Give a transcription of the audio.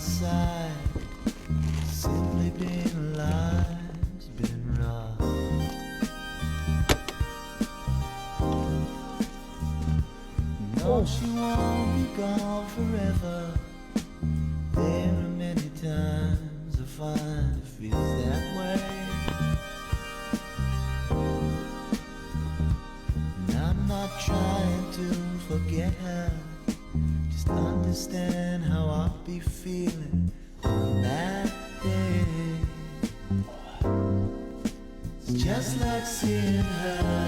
side. Simply being alive's been rough. No, she won't be gone forever. There are many times I find it feels that way. And I'm not trying to forget her, just understand how I'll be feeling on that day. It's just like seeing her